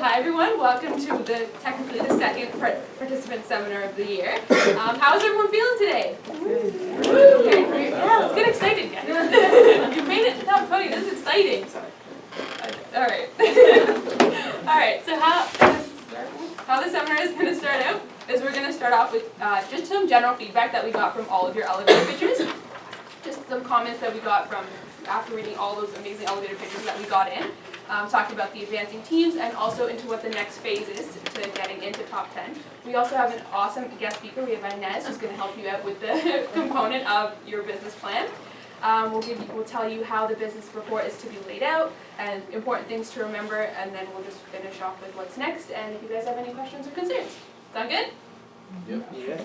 hi everyone, welcome to technically the second participant seminar of the year. How's everyone feeling today? Okay, great. Yeah, let's get excited, guys. You made it to top 20, this is exciting. Alright. Alright, so how the seminar is going to start out is we're going to start off with just some general feedback that we got from all of your elevator pitchers. Just some comments that we got from after reading all those amazing elevator pitches that we got in. Talking about the advancing teams and also into what the next phase is to getting into top 10. We also have an awesome guest speaker. We have Inez who's going to help you out with the component of your business plan. We'll tell you how the business report is to be laid out and important things to remember, and then we'll just finish off with what's next. And if you guys have any questions or concerns. Sound good? Yep. Yeah.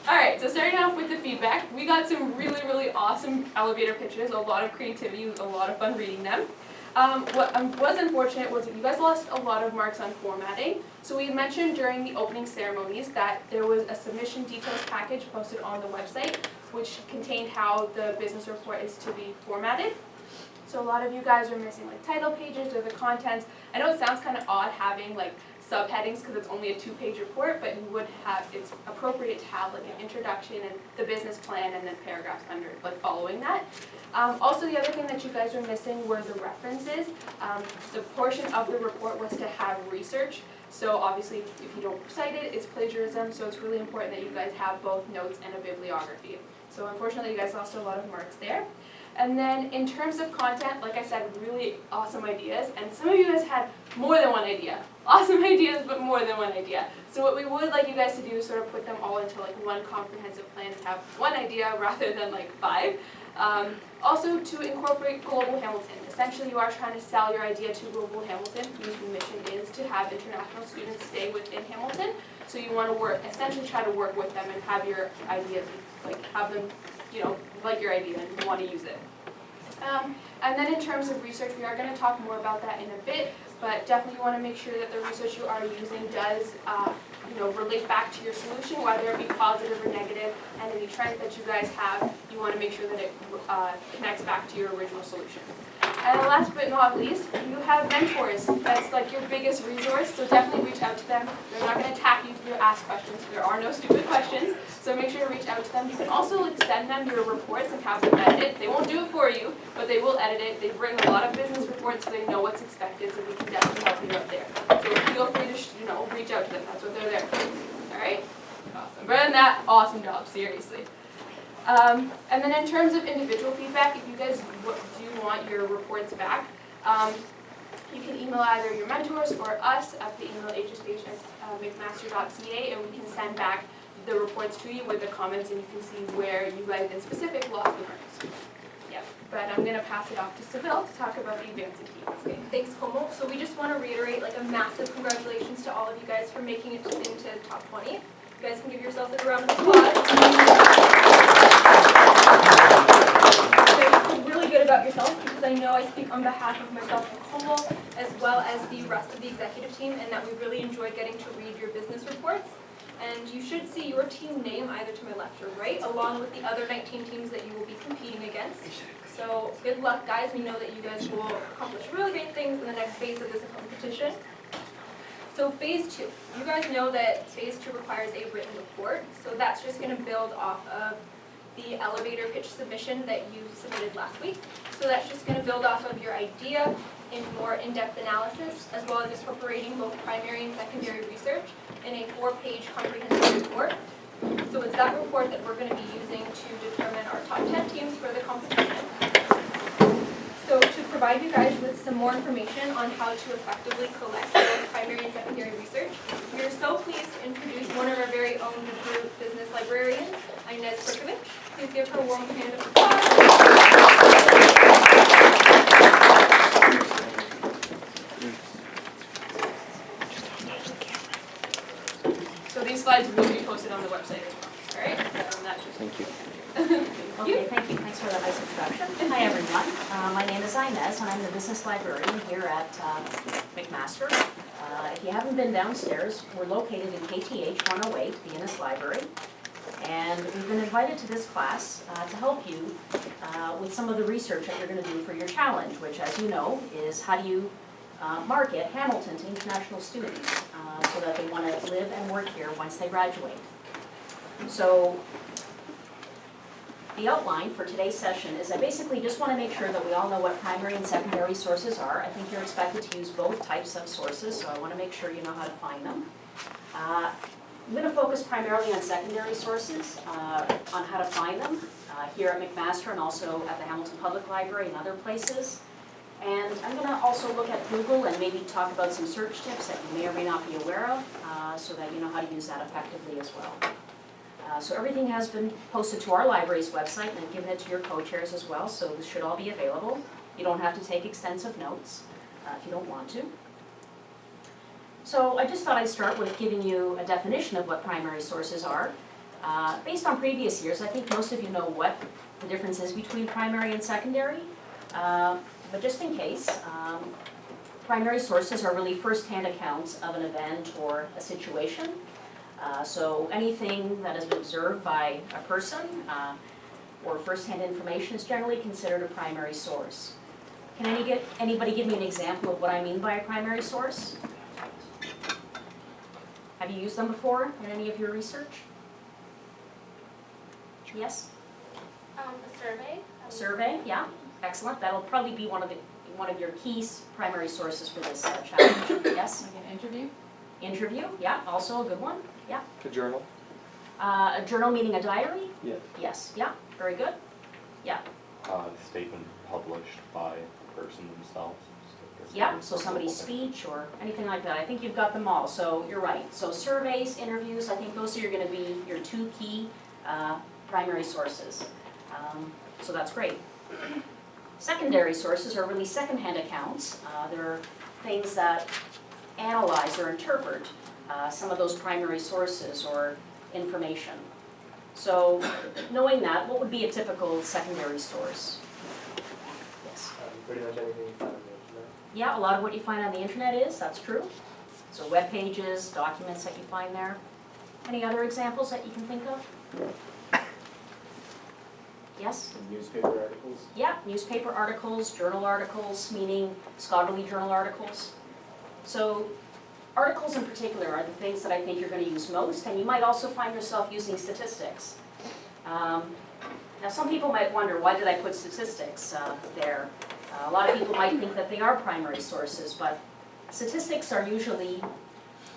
Alright, so starting off with the feedback, we got some really awesome elevator pitches, a lot of creativity, it was a lot of fun reading them. What was unfortunate was that you guys lost a lot of marks on formatting. So we mentioned during the opening ceremonies that there was a submission details package posted on the website which contained how the business report is to be formatted. So a lot of you guys are missing like title pages or the contents. I know it sounds kind of odd having like subheadings because it's only a 2-page report, but you would have, it's appropriate to have like an introduction and the business plan and then paragraphs under like following that. Also the other thing that you guys were missing were the references. The portion of the report was to have research. So obviously if you don't cite it, it's plagiarism, so it's really important that you guys have both notes and a bibliography. So unfortunately you guys lost a lot of marks there. And then in terms of content, like I said, really awesome ideas, and some of you guys had more than one idea. Awesome ideas, but more than one idea. So what we would like you guys to do is sort of put them all into like one comprehensive plan to have one idea rather than like 5. Also to incorporate Global Hamilton. Essentially you are trying to sell your idea to Global Hamilton, whose mission is to have international students stay within Hamilton. So you want to essentially try to work with them and have your idea, like have them, you know, like your idea and want to use it. And then in terms of research, we are going to talk more about that in a bit, but definitely want to make sure that the research you are using does relate back to your solution, whether it be positive or negative, and any trends that you guys have, you want to make sure that it connects back to your original solution. And last but not least, you have mentors. That's like your biggest resource, so definitely reach out to them. They're not going to attack you if you ask questions. There are no stupid questions, so make sure to reach out to them. You can also send them your reports and have them edit it. They won't do it for you, but they will edit it. They bring a lot of business reports, so they know what's expected, so we can definitely help you out there. So feel free to reach out to them. That's what they're there for. All right? Awesome. But in that, awesome job, seriously. And then in terms of individual feedback, if you guys do want your reports back, you can email either your mentors or us at the email hspace@mcmaster.ca, and we can send back the reports to you with the comments, and you can see where you guys in specific lost the marks. Yeah, but I'm going to pass it off to Seville to talk about the advancing teams. Okay, thanks, Como. So we just want to reiterate like a massive congratulations to all of you guys for making it into top 20. You guys can give yourselves a round of applause. So feel really good about yourself because I know I speak on behalf of myself and Como as well as the rest of the executive team, and that we really enjoyed getting to read your business reports. And you should see your team name either to my left or right, along with the other 19 teams that you will be competing against. So good luck, guys. We know that you guys will accomplish really great things in the next phase of this competition. So phase 2. You guys know that phase 2 requires a written report. So that's just going to build off of the elevator pitch submission that you submitted last week. So that's just going to build off of your idea in more in-depth analysis, as well as incorporating both primary and secondary research in a 4-page comprehensive report. So it's that report that we're going to be using to determine our top 10 teams for the competition. So to provide you guys with some more information on how to effectively collect both primary and secondary research, we are so pleased to introduce one of our very own business librarians, Inez Perkovic. Please give her a warm hand of applause. So these slides will be posted on the website as well. All right? Thank you. Okay, thank you. Thanks for that nice introduction. Hi, everyone. My name is Inez, and I'm the business librarian here at McMaster. If you haven't been downstairs, we're located in KTH 108, the Innes Library. And we've been invited to this class to help you with some of the research that you're going to do for your challenge, which, as you know, is how do you market Hamilton to international students so that they want to live and work here once they graduate. So the outline for today's session is I basically just want to make sure that we all know what primary and secondary sources are. I think you're expected to use both types of sources, so I want to make sure you know how to find them. I'm going to focus primarily on secondary sources, on how to find them here at McMaster and also at the Hamilton Public Library and other places. And I'm going to also look at Google and maybe talk about some search tips that you may or may not be aware of so that you know how to use that effectively as well. So everything has been posted to our library's website and I've given it to your co-chairs as well, so this should all be available. You don't have to take extensive notes if you don't want to. So I just thought I'd start with giving you a definition of what primary sources are. Based on previous years, I think most of you know what the difference is between primary and secondary. But just in case, primary sources are really first-hand accounts of an event or a situation. So anything that has been observed by a person or first-hand information is generally considered a primary source. Can anybody give me an example of what I mean by a primary source? Have you used them before in any of your research? Yes? A survey. Survey, yeah, excellent. That'll probably be one of your key primary sources for this challenge. Yes? Like an interview? Interview, yeah, also a good one. Yeah. A journal? A journal meaning a diary? Yeah. Yes, yeah, very good. Yeah, Statement published by the person themselves. So I guess yeah, that's so somebody's a little bit. speech or anything like that. I think you've got them all, so you're right. So surveys, interviews, I think those are going to be your two key primary sources. So that's great. Secondary sources are really secondhand accounts. They're things that analyze or interpret some of those primary sources or information. So knowing that, what would be a typical secondary source? Yes. Pretty much anything you find on the internet. Yeah, a lot of what you find on the internet is, that's true. So web pages, documents that you find there. Any other examples that you can think of? Yes? And newspaper articles. Yeah, newspaper articles, journal articles, meaning scholarly journal articles. So articles in particular are the things that I think you're going to use most, and you might also find yourself using statistics. Now some people might wonder, why did I put statistics there? A lot of people might think that they are primary sources, but statistics are usually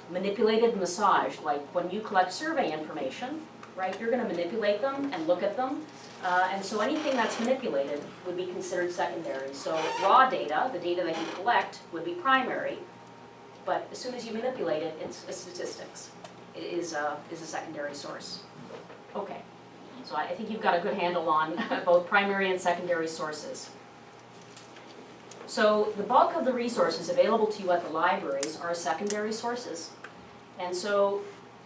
manipulated and massaged. Like when you collect survey information, right, you're going to manipulate them and look at them. And so anything that's manipulated would be considered secondary. So raw data, the data that you collect, would be primary. But as soon as you manipulate it, it's statistics. It is a secondary source. Okay, so I think you've got a good handle on both primary and secondary sources. So the bulk of the resources available to you at the libraries are secondary sources. And so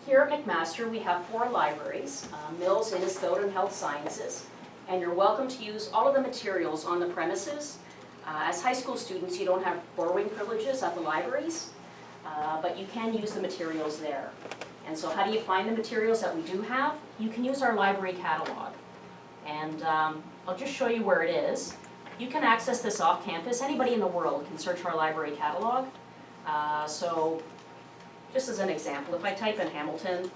here at McMaster, we have 4 libraries, Mills, Innisfil, and Health Sciences. And you're welcome to use all of the materials on the premises. As high school students, you don't have borrowing privileges at the libraries, but you can use the materials there. And so how do you find the materials that we do have? You can use our library catalog. And I'll just show you where it is. You can access this off campus. Anybody in the world can search our library catalog. So just as an example, if I type in Hamilton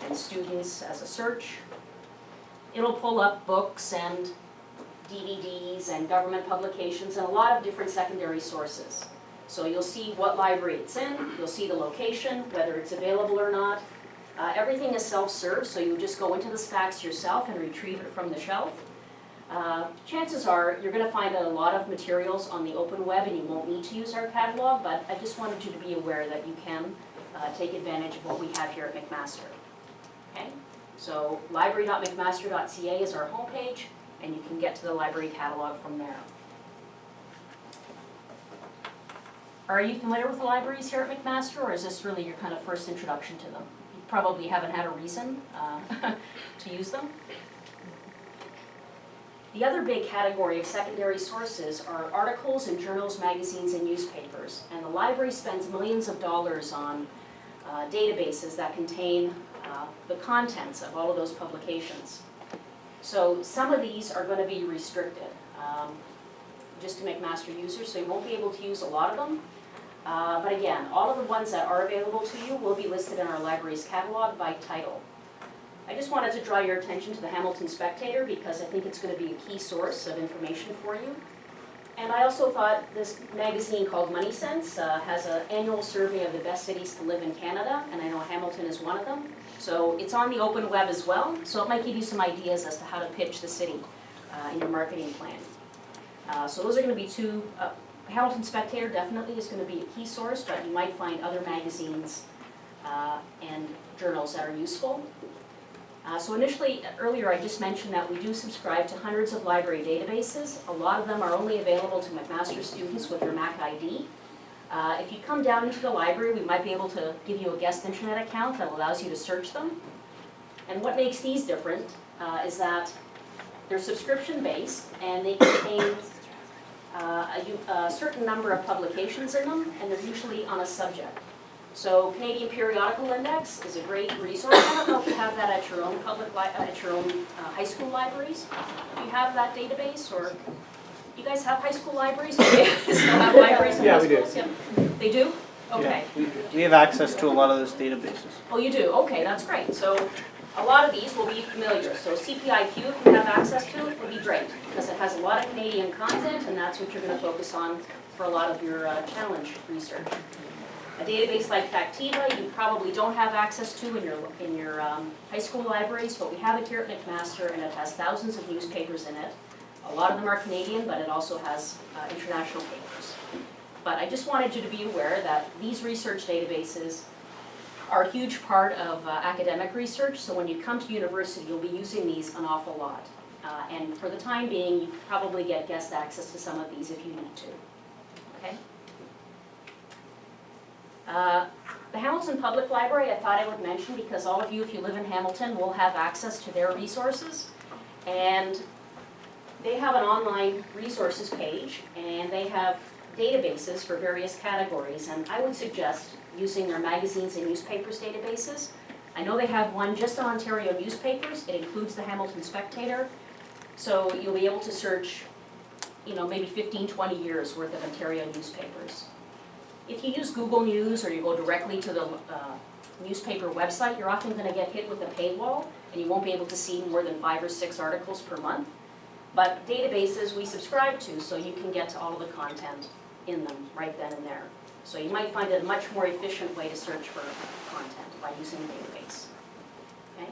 and students as a search, it'll pull up books and DVDs and government publications and a lot of different secondary sources. So you'll see what library it's in, you'll see the location, whether it's available or not. Everything is self-serve, so you just go into the stacks yourself and retrieve it from the shelf. Chances are you're going to find a lot of materials on the open web and you won't need to use our catalog, but I just wanted you to be aware that you can take advantage of what we have here at McMaster. Okay? So library.mcmaster.ca is our homepage, and you can get to the library catalog from there. Are you familiar with the libraries here at McMaster, or is this really your kind of first introduction to them? You probably haven't had a reason to use them. The other big category of secondary sources are articles and journals, magazines, and newspapers. And the library spends millions of dollars on databases that contain the contents of all of those publications. So some of these are going to be restricted just to McMaster users, so you won't be able to use a lot of them. But again, all of the ones that are available to you will be listed in our library's catalog by title. I just wanted to draw your attention to the Hamilton Spectator because I think it's going to be a key source of information for you. And I also thought this magazine called Money Sense has an annual survey of the best cities to live in Canada, and I know Hamilton is one of them. So it's on the open web as well, so it might give you some ideas as to how to pitch the city in your marketing plan. So those are going to be two. Hamilton Spectator definitely is going to be a key source, but you might find other magazines and journals that are useful. So initially, earlier I just mentioned that we do subscribe to hundreds of library databases. A lot of them are only available to McMaster students with their Mac ID. If you come down into the library, we might be able to give you a guest internet account that allows you to search them. And what makes these different is that they're subscription-based and they contain a certain number of publications in them, and they're usually on a subject. So Canadian Periodical Index is a great resource. I don't know if you have that at your own high school libraries. Do you have that database, or you guys have high school libraries? Do you still have libraries in Yeah, high we do. schools? Yep. They do? Okay. Yeah, we have access to a lot of those databases. Oh, you do? Okay, that's great. So a lot of these will be familiar. So CPIQ, if you have access to it, would be great, because it has a lot of Canadian content, and that's what you're going to focus on for a lot of your challenge research. A database like Factiva, you probably don't have access to in your high school libraries, but we have it here at McMaster, and it has thousands of newspapers in it. A lot of them are Canadian, but it also has international papers. But I just wanted you to be aware that these research databases are a huge part of academic research, so when you come to university, you'll be using these an awful lot. And for the time being, you probably get guest access to some of these if you need to. Okay? The Hamilton Public Library, I thought I would mention because all of you, if you live in Hamilton, will have access to their resources. And they have an online resources page, and they have databases for various categories. And I would suggest using their magazines and newspapers databases. I know they have one just on Ontario newspapers. It includes the Hamilton Spectator. So you'll be able to search, maybe 15, 20 years worth of Ontario newspapers. If you use Google News or you go directly to the newspaper website, you're often going to get hit with a paywall, and you won't be able to see more than 5 or 6 articles per month. But databases we subscribe to, so you can get to all of the content in them right then and there. So you might find it a much more efficient way to search for content by using a database. Okay?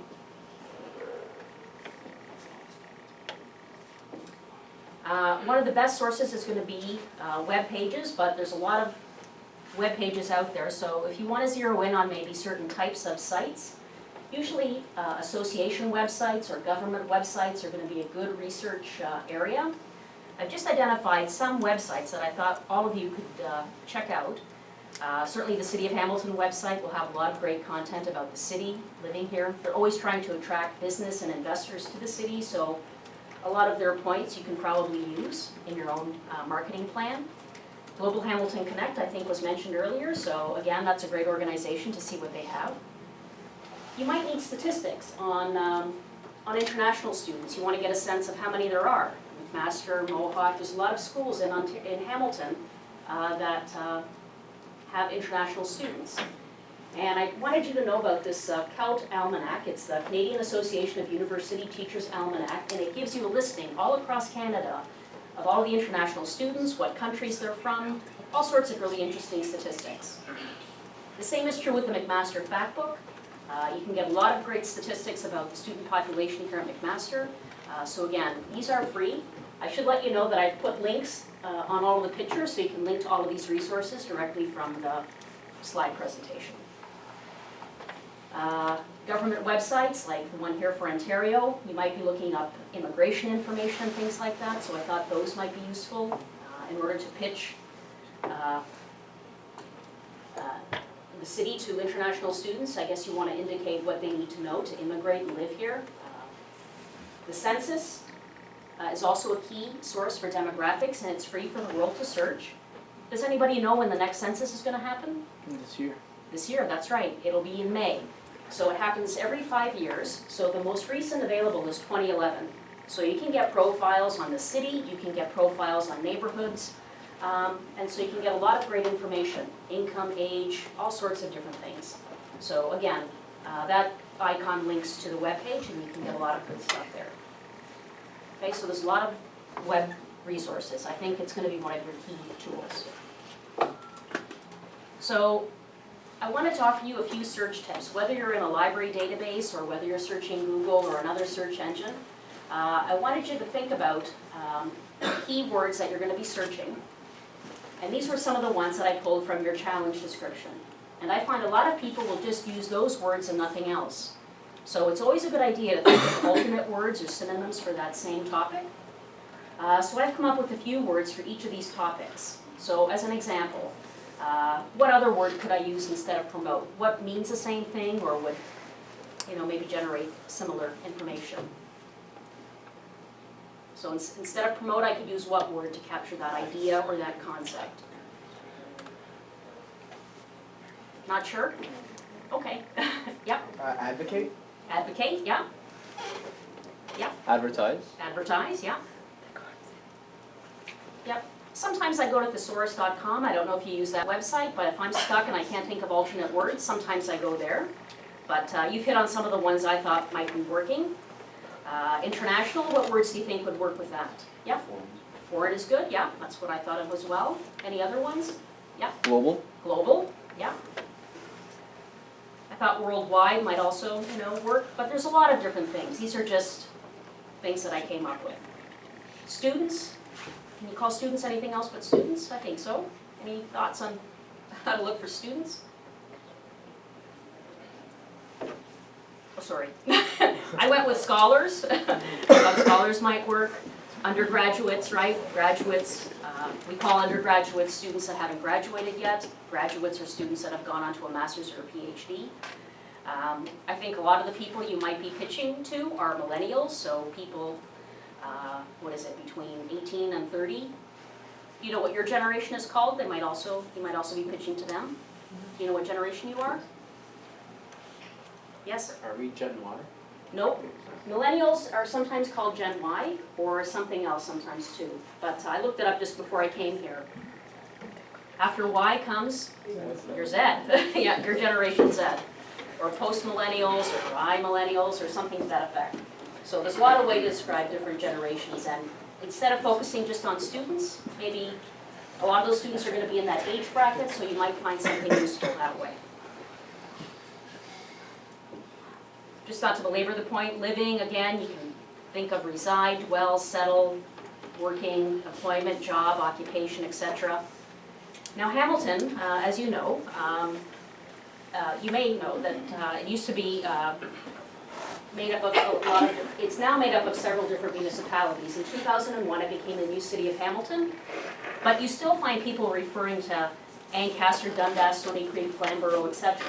One of the best sources is going to be web pages, but there's a lot of web pages out there. So if you want to zero in on maybe certain types of sites, usually association websites or government websites are going to be a good research area. I've just identified some websites that I thought all of you could check out. Certainly the City of Hamilton website will have a lot of great content about the city, living here. They're always trying to attract business and investors to the city, so a lot of their points you can probably use in your own marketing plan. Global Hamilton Connect, I think, was mentioned earlier, so again, that's a great organization to see what they have. You might need statistics on international students. You want to get a sense of how many there are. McMaster, Mohawk, there's a lot of schools in Hamilton that have international students. And I wanted you to know about this CAUT Almanac. It's the Canadian Association of University Teachers Almanac, and it gives you a listing all across Canada of all the international students, what countries they're from, all sorts of really interesting statistics. The same is true with the McMaster Fact Book. You can get a lot of great statistics about the student population here at McMaster. So again, these are free. I should let you know that I've put links on all of the pictures, so you can link to all of these resources directly from the slide presentation. Government websites, like the one here for Ontario, you might be looking up immigration information and things like that, so I thought those might be useful in order to pitch the city to international students. I guess you want to indicate what they need to know to immigrate and live here. The census is also a key source for demographics, and it's free for the world to search. Does anybody know when the next census is going to happen? This year. This year, that's right. It'll be in May. So it happens every 5 years. So the most recent available is 2011. So you can get profiles on the city, you can get profiles on neighborhoods. And so you can get a lot of great information, income, age, all sorts of different things. So again, that icon links to the webpage and you can get a lot of good stuff there. Okay, so there's a lot of web resources. I think it's going to be one of your key tools. So I wanted to offer you a few search tips. Whether you're in a library database or whether you're searching Google or another search engine, I wanted you to think about keywords that you're going to be searching. And these were some of the ones that I pulled from your challenge description. And I find a lot of people will just use those words and nothing else. So it's always a good idea to think of alternate words or synonyms for that same topic. So I've come up with a few words for each of these topics. So as an example, what other word could I use instead of promote? What means the same thing or would, maybe generate similar information? So instead of promote, I could use what word to capture that idea or that concept? Not sure? Okay. Yep. Advocate? Advocate, yeah. Advertise? Advertise, yeah. Yep. Sometimes I go to thesaurus.com. I don't know if you use that website, but if I'm stuck and I can't think of alternate words, sometimes I go there. But you've hit on some of the ones I thought might be working. International, what words do you think would work with that? Yeah. Foreign is good, yeah. That's what I thought of as well. Any other ones? Yeah. Global? Global, yeah. I thought worldwide might also, work, but there's a lot of different things. These are just things that I came up with. Students, can you call students anything else but students? I think so. Any thoughts on how to look for students? Oh, sorry. I went with scholars. Scholars might work. Undergraduates, right? Graduates, we call undergraduates students that haven't graduated yet. Graduates are students that have gone on to a master's or a PhD. I think a lot of the people you might be pitching to are millennials, so people, between 18 and 30. You know what your generation is called? You might also be pitching to them. Do you know what generation you are? Yes? Are we Gen Y? Nope. Millennials are sometimes called Gen Y or something else sometimes too. But I looked it up just before I came here. After Y comes your Z. Yeah, your generation Z. Or post-millennials or I-millennials or something to that effect. So there's a lot of ways to describe different generations, and instead of focusing just on students, maybe a lot of those students are going to be in that age bracket, so you might find something useful that way. Just not to belabor the point, living, again, you can think of reside, dwell, settle, working, employment, job, occupation, etc. Now Hamilton, as you know, you may know that it used to be made up of a lot of, it's now made up of several different municipalities. In 2001 it became the new city of Hamilton, but you still find people referring to Ancaster, Dundas, Stony Creek, Flamborough, etc.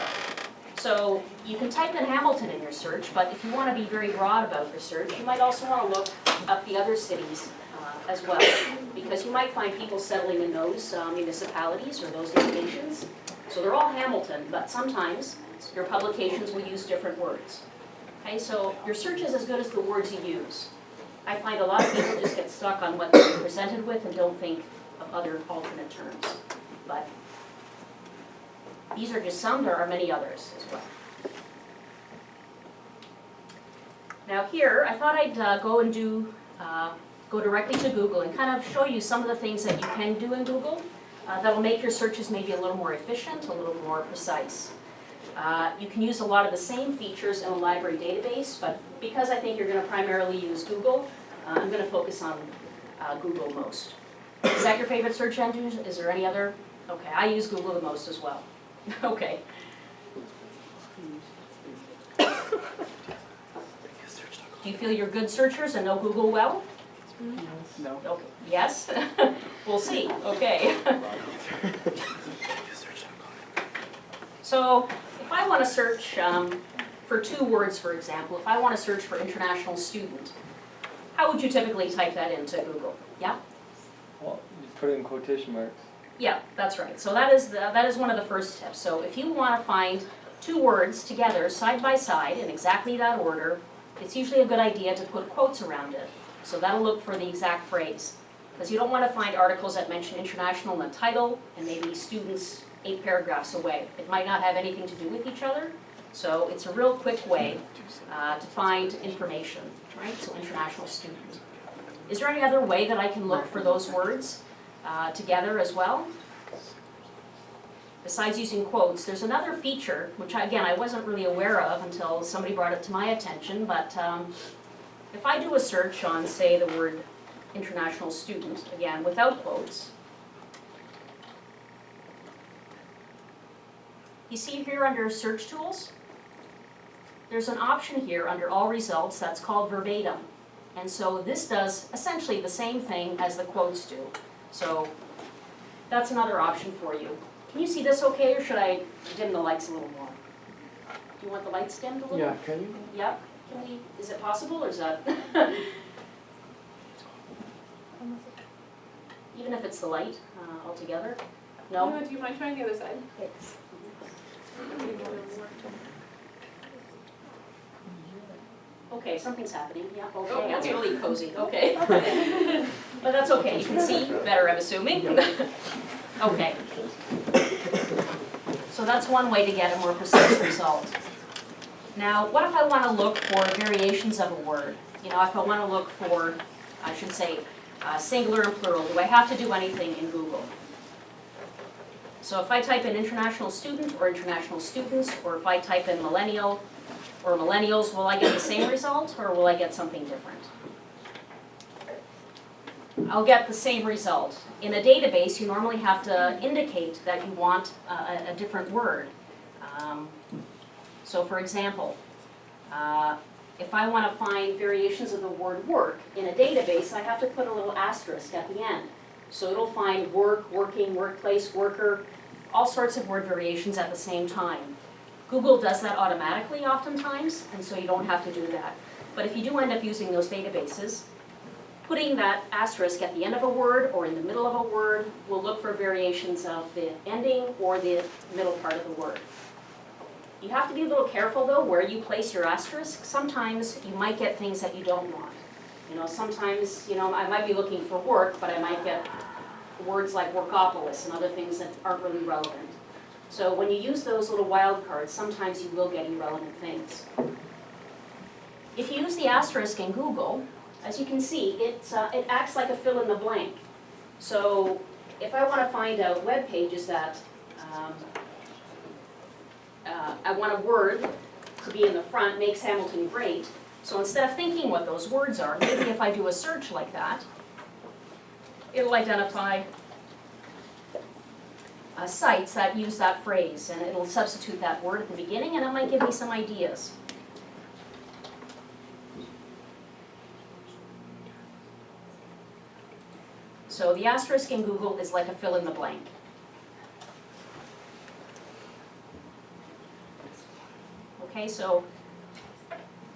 So you can type in Hamilton in your search, but if you want to be very broad about your search, you might also want to look up the other cities as well, because you might find people settling in those municipalities or those locations. So they're all Hamilton, but sometimes your publications will use different words. Okay, so your search is as good as the words you use. I find a lot of people just get stuck on what they're presented with and don't think of other alternate terms. But these are just some, there are many others as well. Now here, I thought I'd go directly to Google and kind of show you some of the things that you can do in Google that will make your searches maybe a little more efficient, a little more precise. You can use a lot of the same features in a library database, but because I think you're going to primarily use Google, I'm going to focus on Google most. Is that your favorite search engine? Is there any other? Okay, I use Google the most as well. Okay. Do you feel you're good searchers and know Google well? No. Okay. Yes? We'll see. Okay. So if I want to search for two words, for example, if I want to search for international student, how would you typically type that into Google? Yeah? Well, you put it in quotation marks. Yeah, that's right. So that is one of the first tips. So if you want to find two words together side by side in exactly that order, it's usually a good idea to put quotes around it. So that'll look for the exact phrase. Because you don't want to find articles that mention international in the title and maybe students 8 paragraphs away. It might not have anything to do with each other, so it's a real quick way to find information, right? So international student. Is there any other way that I can look for those words together as well? Besides using quotes, there's another feature, which again, I wasn't really aware of until somebody brought it to my attention, but if I do a search on, say, the word international student, again, without quotes, you see here under search tools, there's an option here under all results that's called verbatim. And so this does essentially the same thing as the quotes do. So that's another option for you. Can you see this okay, or should I dim the lights a little more? Do you want the lights dimmed a little? Yeah, can you? Yep. Can we, is it possible, or is that? Even if it's the light altogether? No? Do you mind trying the other side? Okay, something's happening, yeah, Oh, okay, that's okay. really cozy, okay. But that's okay, you can see better, I'm assuming. Okay. So that's one way to get a more precise result. Now, what if I want to look for variations of a word? You know, if I want to look for, I should say, singular and plural, do I have to do anything in Google? So if I type in international student or international students, or if I type in millennial or millennials, will I get the same result, or will I get something different? I'll get the same result. In a database, you normally have to indicate that you want a different word. So for example, if I want to find variations of the word work in a database, I have to put a little asterisk at the end. So it'll find work, working, workplace, worker, all sorts of word variations at the same time. Google does that automatically oftentimes, and so you don't have to do that. But if you do end up using those databases, putting that asterisk at the end of a word or in the middle of a word will look for variations of the ending or the middle part of the word. You have to be a little careful though where you place your asterisk. Sometimes you might get things that you don't want. You know, sometimes, you know, I might be looking for work, but I might get words like workopolis and other things that aren't really relevant. So when you use those little wildcards, sometimes you will get irrelevant things. If you use the asterisk in Google, as you can see, it acts like a fill in the blank. So if I want to find out web pages that I want a word to be in the front, makes Hamilton great. So instead of thinking what those words are, maybe if I do a search like that, it'll identify sites that use that phrase, and it'll substitute that word at the beginning, and it might give me some ideas. So the asterisk in Google is like a fill in the blank. Okay, so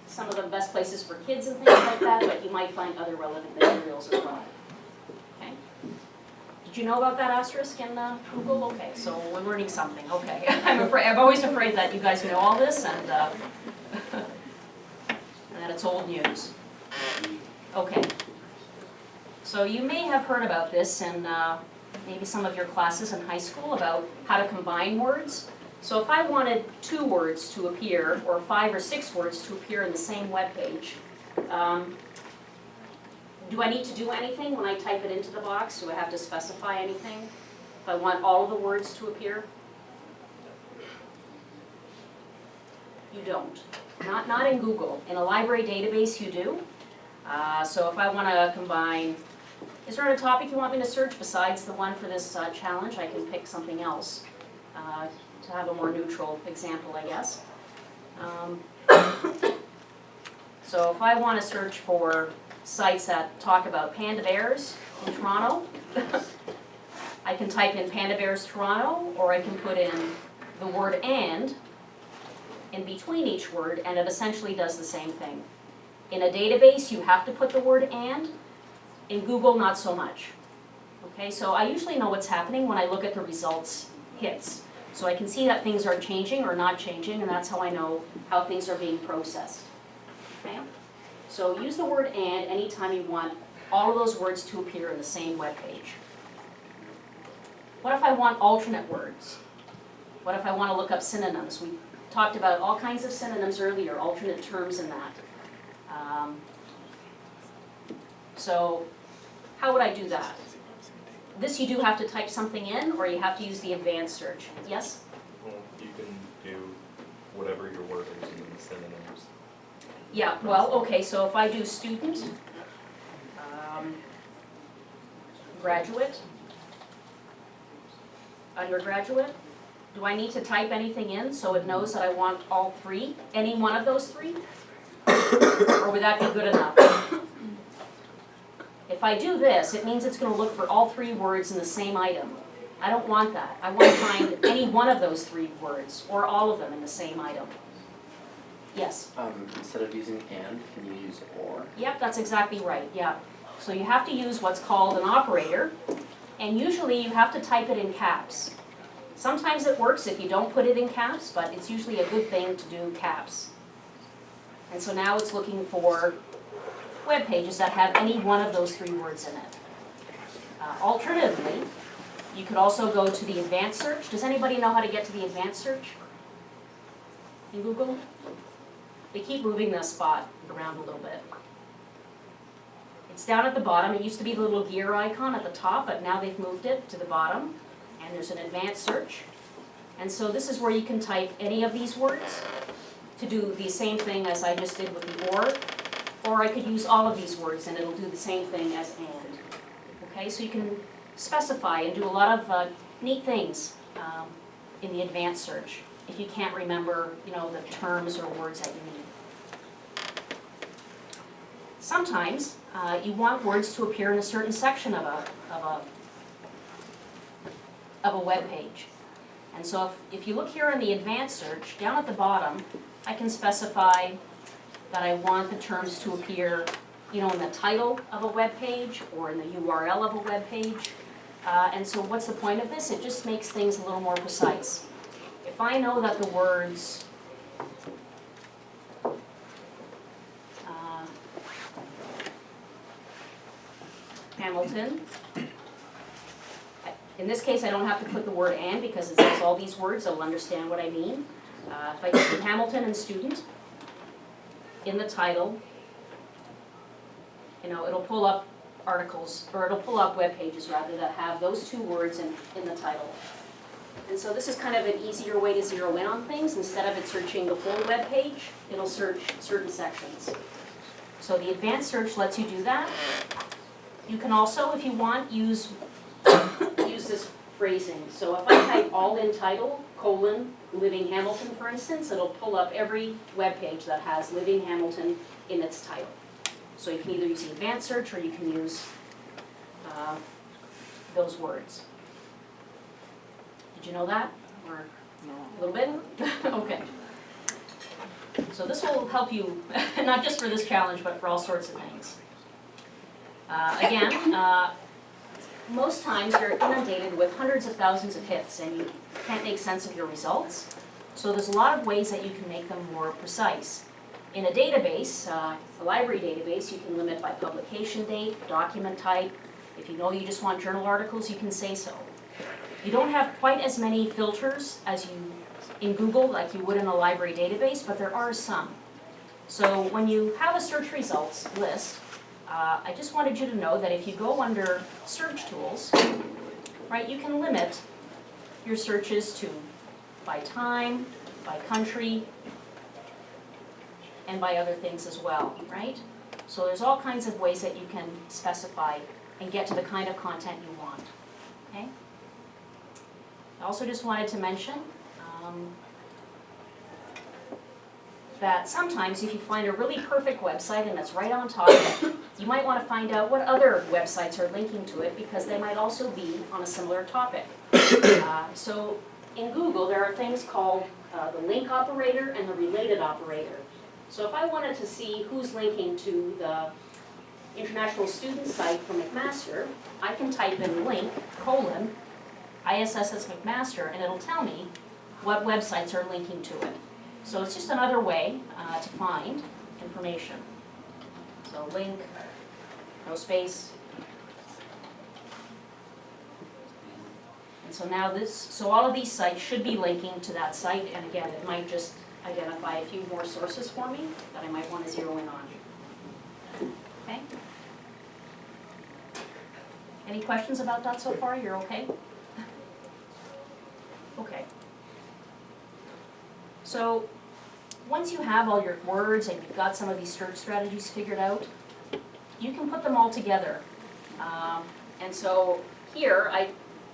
some of the best places for kids and things like that, but you might find other relevant materials as well. Okay. Did you know about that asterisk in Google? Okay, so we're learning something. Okay, I'm always afraid that you guys know all this and that it's old news. Okay. So you may have heard about this in maybe some of your classes in high school about how to combine words. So if I wanted 2 words to appear, or 5 or 6 words to appear in the same web page, do I need to do anything when I type it into the box? Do I have to specify anything if I want all of the words to appear? You don't. Not in Google. In a library database you do. So if I want to combine, is there a topic you want me to search besides the one for this challenge? I can pick something else to have a more neutral example, I guess. So if I want to search for sites that talk about panda bears in Toronto, I can type in panda bears Toronto, or I can put in the word and in between each word, and it essentially does the same thing. In a database, you have to put the word and. In Google, not so much. Okay, so I usually know what's happening when I look at the results hits. So I can see that things are changing or not changing, and that's how I know how things are being processed. Okay? So use the word and anytime you want all of those words to appear in the same web page? What if I want alternate words? What if I want to look up synonyms? We talked about all kinds of synonyms earlier, alternate terms in that. So how would I do that? This you do have to type something in, or you have to use the advanced search. Yes? Well, you can do whatever your word is in the synonyms. Yeah, well, okay, so if I do student, graduate, undergraduate, do I need to type anything in so it knows that I want all three, any one of those three? Or would that be good enough? If I do this, it means it's going to look for all three words in the same item. I don't want that. I want to find any one of those three words, or all of them in the same item. Yes? Instead of using and, can you use or? Yep, that's exactly right, yeah. So you have to use what's called an operator, and usually you have to type it in caps. Sometimes it works if you don't put it in caps, but it's usually a good thing to do caps. And so now it's looking for web pages that have any one of those three words in it. Alternatively, you could also go to the advanced search. Does anybody know how to get to the advanced search in Google? They keep moving the spot around a little bit. It's down at the bottom. It used to be the little gear icon at the top, but now they've moved it to the bottom. And there's an advanced search. And so this is where you can type any of these words to do the same thing as I just did with the or I could use all of these words and it'll do the same thing as and. Okay, so you can specify and do a lot of neat things in the advanced search if you can't remember, the terms or words that you need. Sometimes you want words to appear in a certain section of a web page. And so if you look here in the advanced search, down at the bottom, I can specify that I want the terms to appear, in the title of a web page or in the URL of a web page. And so what's the point of this? It just makes things a little more precise. If I know that the words Hamilton, in this case I don't have to put the word and because it says all these words, it'll understand what I mean. If I just do Hamilton and student in the title, it'll pull up articles, or it'll pull up web pages rather, that have those two words in the title. And so this is kind of an easier way to zero in on things. Instead of it searching the full web page, it'll search certain sections. So the advanced search lets you do that. You can also, if you want, use this phrasing. So if I type all in title, : Living Hamilton, for instance, it'll pull up every web page that has Living Hamilton in its title. So you can either use the advanced search or you can use those words. Did you know that? Or a little bit? Okay. So this will help you, not just for this challenge, but for all sorts of things. Again, most times you're inundated with hundreds of thousands of hits and you can't make sense of your results. So there's a lot of ways that you can make them more precise. In a database, a library database, you can limit by publication date, document type. If you know you just want journal articles, you can say so. You don't have quite as many filters as you in Google like you would in a library database, but there are some. So when you have a search results list, I just wanted you to know that if you go under search tools, right, you can limit your searches to by time, by country, and by other things as well, right? So there's all kinds of ways that you can specify and get to the kind of content you want, okay? I also just wanted to mention that sometimes if you find a really perfect website and it's right on top of it, you might want to find out what other websites are linking to it because they might also be on a similar topic. So in Google, there are things called the link operator and the related operator. So if I wanted to see who's linking to the international student site for McMaster, I can type in link, : ISSS McMaster, and it'll tell me what websites are linking to it. So it's just another way to find information. So link, : no space. And so now so all of these sites should be linking to that site, and again, it might just identify a few more sources for me that I might want to zero in on. Okay? Any questions about that so far? You're okay? Okay. So, once you have all your words and you've got some of these search strategies figured out, you can put them all together. And so here,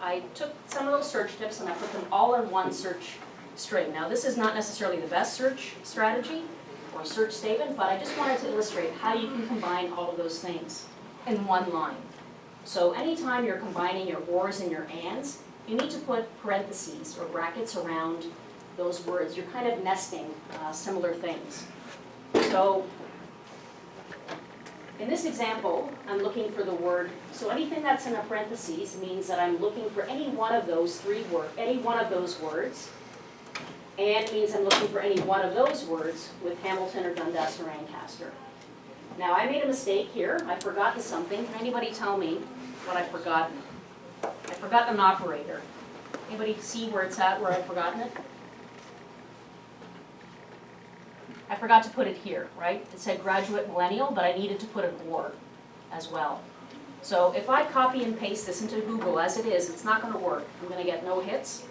I took some of those search tips and I put them all in one search string. Now, this is not necessarily the best search strategy or search statement, but I just wanted to illustrate how you can combine all of those things in one line. So anytime you're combining your ors and your ands, you need to put parentheses or brackets around those words. You're kind of nesting similar things. So in this example, I'm looking for the word, so anything that's in a parentheses means that I'm looking for any one of those words, and means I'm looking for any one of those words with Hamilton or Dundas or Ancaster. Now, I made a mistake here. I've forgotten something. Can anybody tell me what I've forgotten? I've forgotten an operator. Anybody see where it's at, where I've forgotten it? I forgot to put it here, right? It said graduate millennial, but I needed to put an or as well. So if I copy and paste this into Google as it is, it's not going to work. I'm going to get no hits.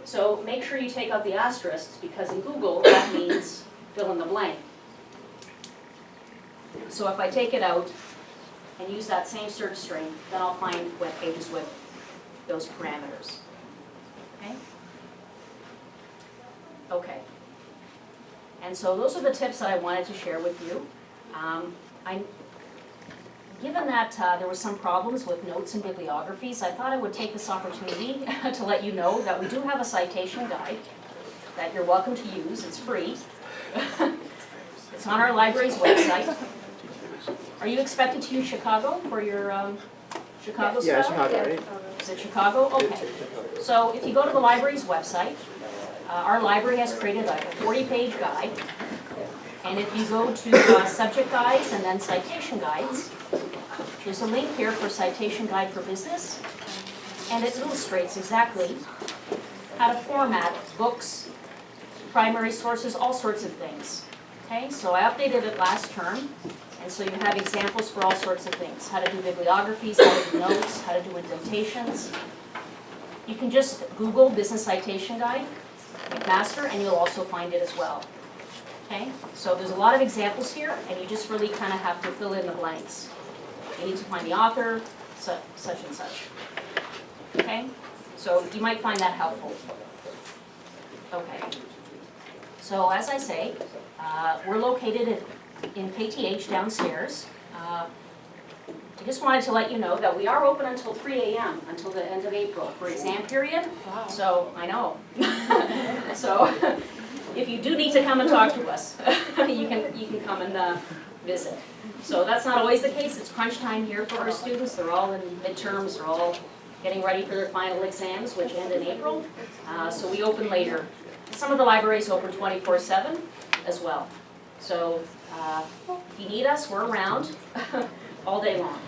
So make sure you take out the asterisks, because in Google that means fill in the blank. So if I take it out and use that same search string, then I'll find web pages with those parameters. Okay? Okay. And so those are the tips that I wanted to share with you. Given that there were some problems with notes and bibliographies, I thought I would take this opportunity to let you know that we do have a citation guide that you're welcome to use. It's free. It's on our library's website. Are you expected to use Chicago for your Chicago style? Yeah, Chicago, right? Is it Chicago? Okay. So if you go to the library's website, our library has created a 40-page guide. And if you go to subject guides and then citation guides, there's a link here for Citation Guide for Business. And it illustrates exactly how to format books, primary sources, all sorts of things. Okay, so I updated it last term. And so you have examples for all sorts of things. How to do bibliographies, how to do notes, how to do indentations. You can just Google Business Citation Guide, McMaster, and you'll also find it as well. Okay, so there's a lot of examples here, and you just really kind of have to fill in the blanks. You need to find the author, such and such. Okay, so you might find that helpful. Okay, so as I say, we're located in KTH downstairs. I just wanted to let you know that we are open until 3 a.m. until the end of April for exam period. Wow. So, I know. So, if you do need to come and talk to us, you can come and visit. So that's not always the case. It's crunch time here for our students. They're all in midterms. They're all getting ready for their final exams, which end in April. So we open later. Some of the libraries open 24/7 as well. So if you need us, we're around all day long,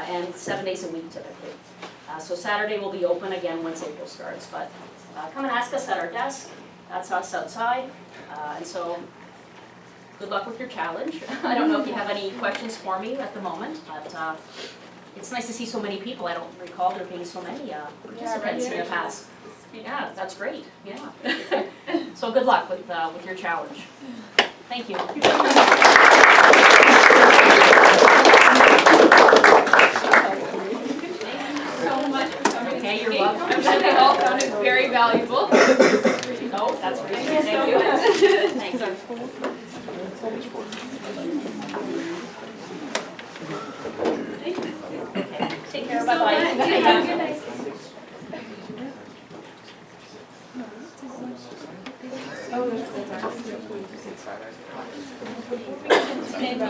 and 7 days a week typically. So Saturday will be open again once April starts, but come and ask us at our desk. That's us outside, and so good luck with your challenge. I don't know if you have any questions for me at the moment, but it's nice to see so many people. I don't recall there being so many participants in the past. Yeah, that's great, yeah. So good luck with your challenge. Thank you. So much for coming. Okay, you're welcome. I'm sure they all found it very valuable. Oh, that's great. Thank you. Thank you. Okay, take care, bye-bye. Have a good night. Thank you.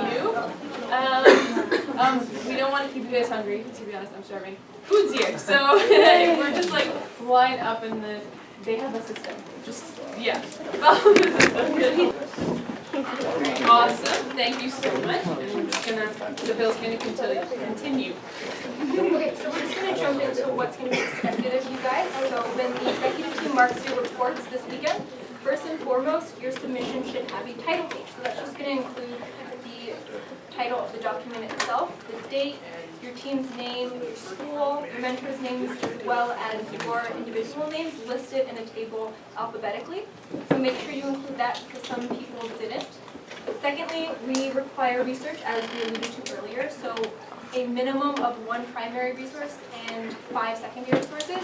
We don't want to keep you guys hungry, to be honest, I'm starving. Food's here, so we're just like line up in the, they have a system, just, yeah. Follow the system. Awesome, thank you so much. And we're just gonna, Isabel's gonna continue. Okay, so we're just gonna jump into what's gonna be expected of you guys. So when the executive team marks your reports this weekend, first and foremost, your submission should have a title page. So that's just gonna include the title of the document itself, the date, your team's name, your school, your mentor's names, as well as your individual names listed in a table alphabetically. So make sure you include that because some people didn't. Secondly, we require research, as we alluded to earlier, so a minimum of 1 primary resource and 5 secondary sources.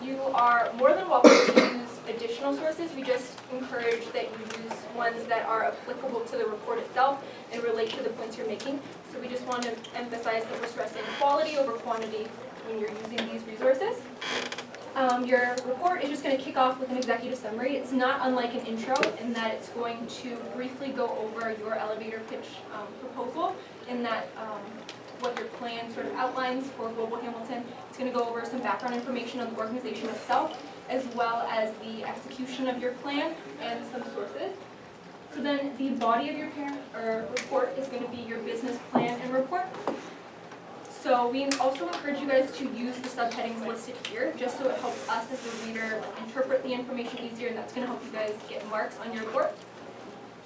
You are more than welcome to use additional sources. We just encourage that you use ones that are applicable to the report itself and relate to the points you're making. So we just want to emphasize that we're stressing quality over quantity when you're using these resources. Your report is just going to kick off with an executive summary. It's not unlike an intro in that it's going to briefly go over your elevator pitch proposal in that what your plan sort of outlines for Global Hamilton. It's going to go over some background information on the organization itself, as well as the execution of your plan and some sources. So then the body of your report is going to be your business plan and report. So we also encourage you guys to use the subheadings listed here, just so it helps us as the reader interpret the information easier, and that's going to help you guys get marks on your report.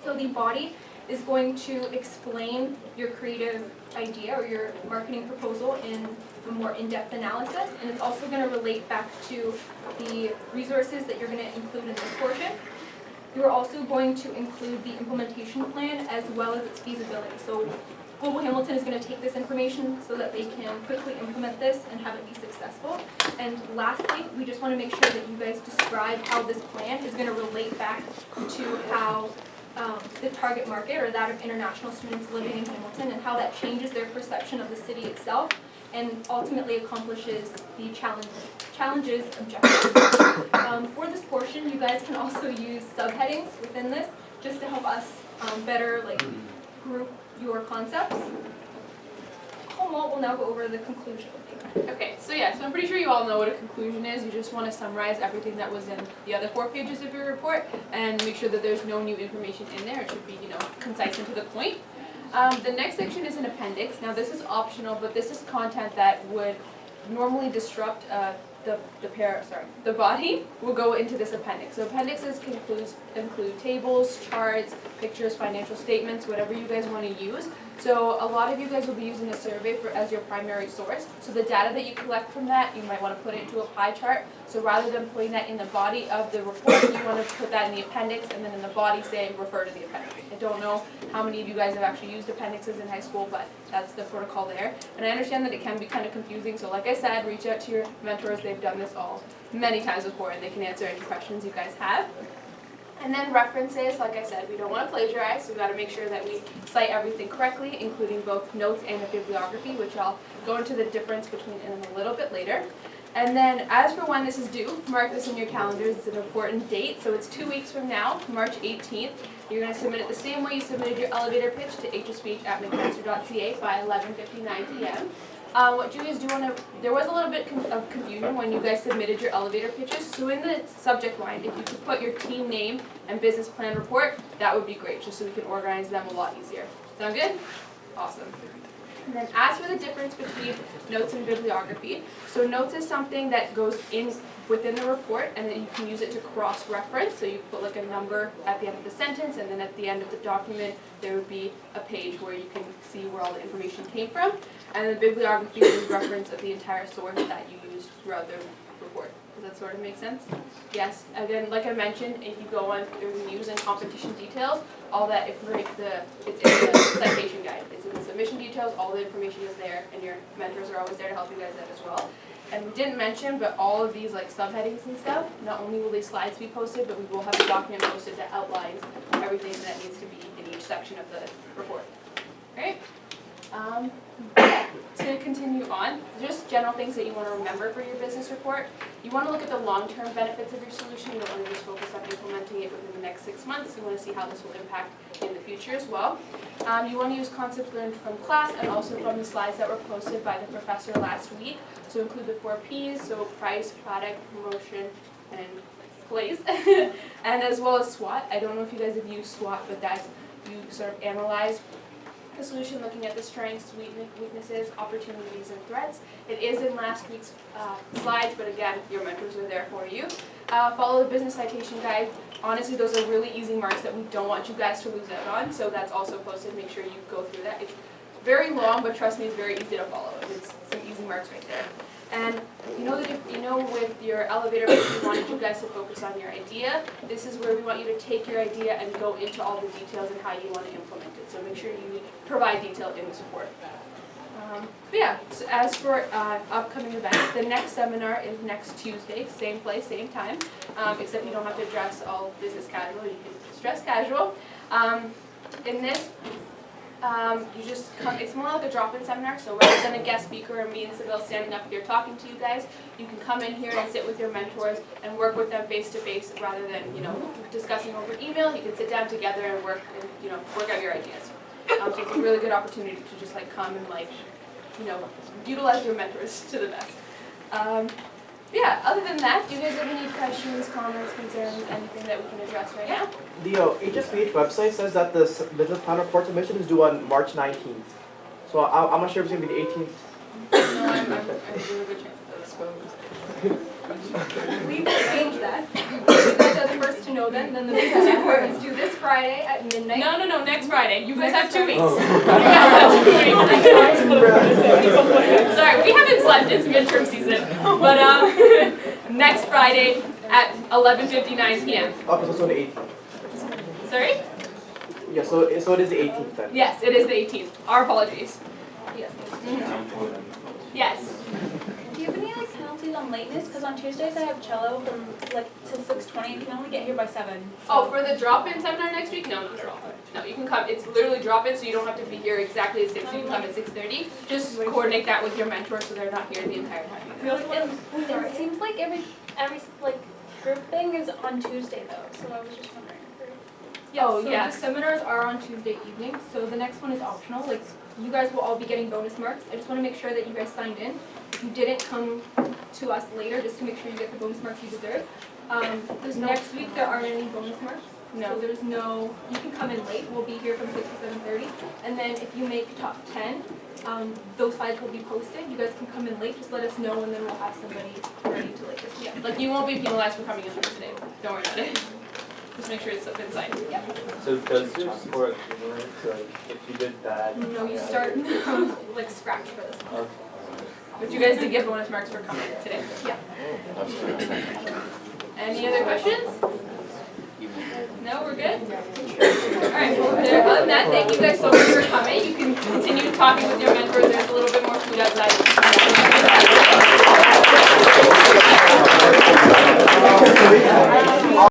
So the body is going to explain your creative idea or your marketing proposal in a more in-depth analysis, and it's also going to relate back to the resources that you're going to include in this portion. You are also going to include the implementation plan as well as its feasibility. So Global Hamilton is going to take this information so that they can quickly implement this and have it be successful. And lastly, we just want to make sure that you guys describe how this plan is going to relate back to how the target market or that of international students living in Hamilton and how that changes their perception of the city itself and ultimately accomplishes the challenges objectives. For this portion, you guys can also use subheadings within this just to help us better group your concepts. Komal will now go over the conclusion. Okay, so yeah, so I'm pretty sure you all know what a conclusion is. You just want to summarize everything that was in the other 4 pages of your report and make sure that there's no new information in there. It should be, concise and to the point. The next section is an appendix. Now this is optional, but this is content that would normally disrupt the body will go into this appendix. So appendixes can include tables, charts, pictures, financial statements, whatever you guys want to use. So a lot of you guys will be using a survey as your primary source. So the data that you collect from that, you might want to put it into a pie chart. So rather than putting that in the body of the report, you want to put that in the appendix and then in the body say refer to the appendix. I don't know how many of you guys have actually used appendixes in high school, but that's the protocol there. And I understand that it can be kind of confusing. So like I said, reach out to your mentors. They've done this all many times before and they can answer any questions you guys have. And then references, like I said, we don't want to plagiarize, so we've got to make sure that we cite everything correctly, including both notes and the bibliography, which I'll go into the difference between in a little bit later. And then as for when this is due, mark this in your calendars. It's an important date, so it's 2 weeks from now, March 18th. You're going to submit it the same way you submitted your elevator pitch to hspeech@mcmaster.ca by 11:59 p.m. What you guys do want to, there was a little bit of confusion when you guys submitted your elevator pitches, so in the subject line, if you could put your team name and business plan report, that would be great, just so we can organize them a lot easier. Sound good? Awesome. And then as for the difference between notes and bibliography, so notes is something that goes in within the report and then you can use it to cross-reference. So you put like a number at the end of the sentence and then at the end of the document there would be a page where you can see where all the information came from. And the bibliography is a reference of the entire source that you used throughout the report. Does that sort of make sense? Yes. Again, like I mentioned, if you go on the reviews and competition details, all that information, it's in the citation guide. It's in the submission details, all the information is there, and your mentors are always there to help you guys out as well. And we didn't mention, but all of these like subheadings and stuff, not only will these slides be posted, but we will have a document posted that outlines everything that needs to be in each section of the report. Alright? To continue on, just general things that you want to remember for your business report. You want to look at the long-term benefits of your solution. You don't want to just focus on implementing it within the next 6 months. You want to see how this will impact in the future as well. You want to use concepts learned from class and also from the slides that were posted by the professor last week. So include the 4 Ps, so price, product, promotion, and place. And as well as SWOT. I don't know if you guys have used SWOT, but that's, you sort of analyze the solution looking at the strengths, weaknesses, opportunities, and threats. It is in last week's slides, but again, your mentors are there for you. Follow the business citation guide. Honestly, those are really easy marks that we don't want you guys to lose out on, so that's also posted. Make sure you go through that. It's very long, but trust me, it's very easy to follow. It's some easy marks right there. And you know that if you know with your elevator pitch, we wanted you guys to focus on your idea. This is where we want you to take your idea and go into all the details and how you want to implement it. So make sure you provide detail in the support. But yeah, so as for upcoming events, the next seminar is next Tuesday, same place, same time, except you don't have to dress all business casual, you can just dress casual. In this, you just come, it's more like a drop-in seminar, so rather than a guest speaker or me and Sybil standing up here talking to you guys, you can come in here and sit with your mentors and work with them face-to-face rather than, discussing over email. You can sit down together and work and, work out your ideas. So it's a really good opportunity to just come and utilize your mentors to the best. Yeah, other than that, do you guys have any questions, comments, concerns, anything that we can address right now? The HSPH website says that the business plan report submission is due on March 19th. So I'm not sure if it's going to be the 18th. No, I'm a really good chance of those. We've changed that. You guys are the first to know then the business report is due this Friday at midnight. No, next Friday. You guys have 2 weeks. Oh. Sorry, we haven't slept. It's midterm season. But next Friday at 11:59 p.m. Okay, so it's on the 18th. Sorry? Yeah, so it is the 18th then. Yes, it is the 18th. Our apologies. Yes. Yes. Do you have any penalties on lateness? Because on Tuesdays I have cello from till 6:20 and can only get here by 7. Oh, for the drop-in seminar next week? No, not at all. No, you can come. It's literally drop-in, so you don't have to be here exactly at 6. You can come at 6:30. Just coordinate that with your mentor so they're not here the entire time. It seems like every group thing is on Tuesday though, so I was just wondering. Yes, Oh, so yes. the seminars are on Tuesday evening, so the next one is optional. You guys will all be getting bonus marks. I just want to make sure that you guys signed in. If you didn't come to us later, just to make sure you get the bonus marks you deserve. Next week there aren't any bonus marks. No. So there's no, you can come in late. We'll be here from 6 to 7:30. And then if you make top 10, those files will be posted. You guys can come in late. Just let us know, and then we'll have somebody ready to this. Yeah, you won't be penalized for coming in late today. Don't worry about it. Just make sure it's been signed. Yep. So does your score accumulate? So if you did bad? No, you start from scratch for this one. Okay. But you guys did get bonus marks for coming today. Yeah. Any other questions? No, we're good? Alright, well, other than that, thank you guys so much for coming. You can continue talking with your mentors. There's a little bit more food outside.